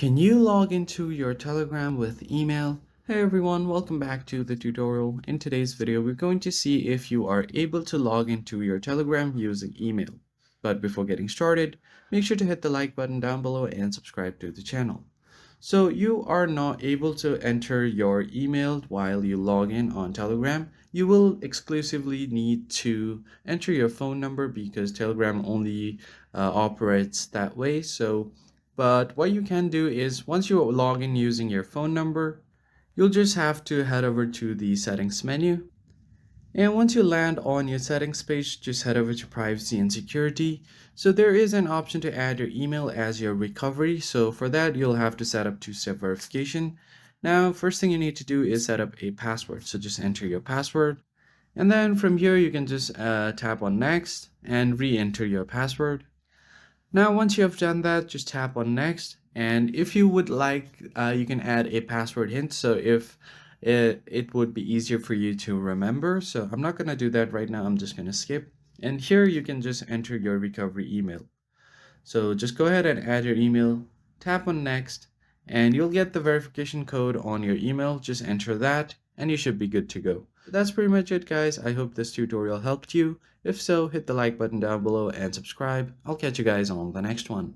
Can you log into your Telegram with email? Hey everyone, welcome back to the tutorial. In today's video, we're going to see if you are able to log into your Telegram using email. But before getting started, make sure to hit the like button down below and subscribe to the channel. So you are not able to enter your email while you log in on Telegram. You will exclusively need to enter your phone number because Telegram only operates that way. But what you can do is once you log in using your phone number, you'll just have to head over to the settings menu. And once you land on your settings page, just head over to privacy and security. So there is an option to add your email as your recovery. So for that, you'll have to set up two-step verification. Now, first thing you need to do is set up a password. So just enter your password. And then from here, you can just tap on next and re-enter your password. Now, once you have done that, just tap on next. And if you would like, you can add a password hint. So if it would be easier for you to remember. So I'm not going to do that right now. I'm just going to skip. And here you can just enter your recovery email. So just go ahead and add your email, tap on next, and you'll get the verification code on your email. Just enter that and you should be good to go. That's pretty much it, guys. I hope this tutorial helped you. If so, hit the like button down below and subscribe. I'll catch you guys on the next one.